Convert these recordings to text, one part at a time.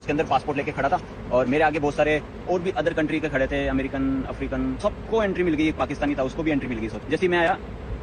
के अंदर पासपोर्ट लेके खड़ा था और मेरे आगे बहुत सारे और भी अदर कंट्री के खड़े थे, अमेरिकन, अफ्रीकन, सबको एंट्री मिल गई। एक पाकिस्तानी था, उसको भी एंट्री मिल गई। जैसे ही मैं आया,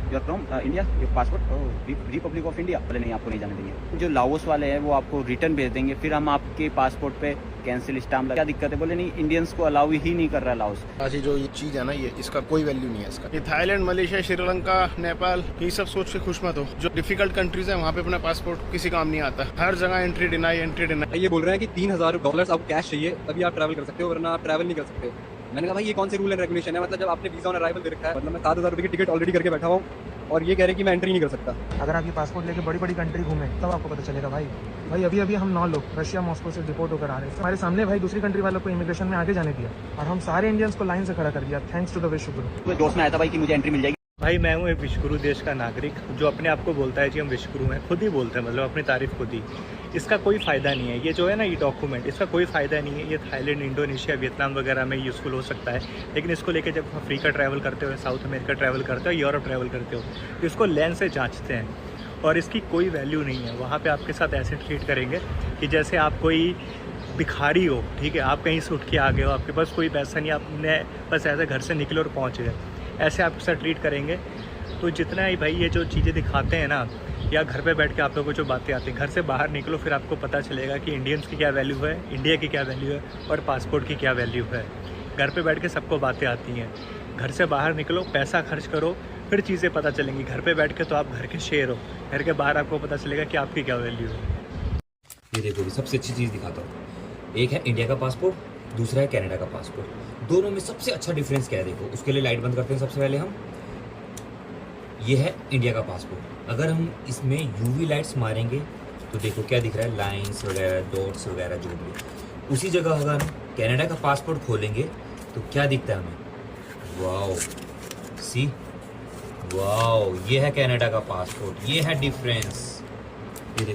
you're from India, your passport Republic of India, बोले नहीं आपको नहीं जाने देंगे। जो लाओस वाले हैं वो आपको रिटर्न भेज देंगे, फिर हम आपके पासपोर्ट पे कैंसिल स्टाम्प लगा। क्या दिक्कत है? बोले नहीं, इंडियंस को अलाउ ही नहीं कर रहा लाओस। ऐसी जो ये चीज है ना, ये इसका कोई वैल्यू नहीं है इसका। ये थाईलैंड, मलेशिया, श्रीलंका, नेपाल, ये सब सोच के खुश मत हो। जो डिफिकल्ट कंट्रीज है वहाँ पे अपना पासपोर्ट किसी काम नहीं आता। हर जगह एंट्री डिनाई, एंट्री डिनाई। ये बोल रहे हैं कि $3000 आपको कैश चाहिए तभी आप ट्रैवल कर सकते हो, वरना आप ट्रैवल नहीं कर सकते। मैंने कहा भाई ये कौन से रूल एंड रेगुलेशन है? मतलब जब आपने वीजा ऑन अराइवल दे रखा है, मतलब मैं ₹7000 की टिकट ऑलरेडी करके बैठा हुआ हूँ और ये कह रहे हैं कि मैं एंट्री नहीं कर सकता। अगर आप ये पासपोर्ट लेके बड़ी बड़ी कंट्री घूमें तब आपको पता चलेगा भाई। अभी अभी हम 9 लोग रशिया मॉस्को से डिपोर्ट होकर आ रहे हैं। हमारे सामने भाई दूसरी कंट्री वालों को इमिग्रेशन में आगे जाने दिया और हम सारे इंडियंस को लाइन से खड़ा कर दिया, थैंक्स टू द विश्वगुरु। तो जोश में आया था भाई कि मुझे एंट्री मिल जाएगी। भाई मैं हूँ एक विश्वगुरु देश का नागरिक जो अपने आप को बोलता है कि हम विश्वगुरु हैं, खुद ही बोलते हैं, मतलब अपनी तारीफ खुद ही। इसका कोई फ़ायदा नहीं है। ये जो है ना, ये डॉक्यूमेंट, इसका कोई फ़ायदा नहीं है। ये थाईलैंड, इंडोनेशिया, वियतनाम वगैरह में यूज़फुल हो सकता है, लेकिन इसको लेके जब अफ्रीका ट्रैवल करते हो, साउथ अमेरिका ट्रैवल करते हो, यूरोप ट्रैवल करते हो, तो इसको लेंस से जाँचते हैं और इसकी कोई वैल्यू नहीं है। वहाँ पर आपके साथ ऐसे ट्रीट करेंगे कि जैसे आप कोई भिखारी हो, ठीक है, आप कहीं से उठ के आ गए हो, आपके पास कोई पैसा नहीं, आपने बस ऐसे घर से निकले और पहुँच गए, ऐसे आपके साथ ट्रीट करेंगे। तो जितना ही भाई ये जो चीज़ें दिखाते हैं ना, या घर पे बैठ के आप लोगों को जो बातें आती हैं, घर से बाहर निकलो फिर आपको पता चलेगा कि इंडियंस की क्या वैल्यू है, इंडिया की क्या वैल्यू है और पासपोर्ट की क्या वैल्यू है। घर पे बैठ के सबको बातें आती हैं, घर से बाहर निकलो, पैसा खर्च करो, फिर चीज़ें पता चलेंगी। घर पे बैठ के तो आप घर के शेर हो, घर के बाहर आपको पता चलेगा कि आपकी क्या वैल्यू है। ये देखो, सबसे अच्छी चीज़ दिखाता हूँ। एक है इंडिया का पासपोर्ट, दूसरा है कनाडा का पासपोर्ट। दोनों में सबसे अच्छा डिफरेंस क्या है देखो। उसके लिए लाइट बंद करते हैं सबसे पहले हम। ये है इंडिया का पासपोर्ट। अगर हम इसमें यूवी लाइट्स मारेंगे तो देखो क्या दिख रहा है, लाइंस वगैरह, डॉट्स वगैरह जो भी। उसी जगह अगर हम कनाडा का पासपोर्ट खोलेंगे तो क्या दिखता है हमें, वाओ, सी, वाओ, ये है कनाडा का पासपोर्ट। ये है डिफरेंस। ये देखो।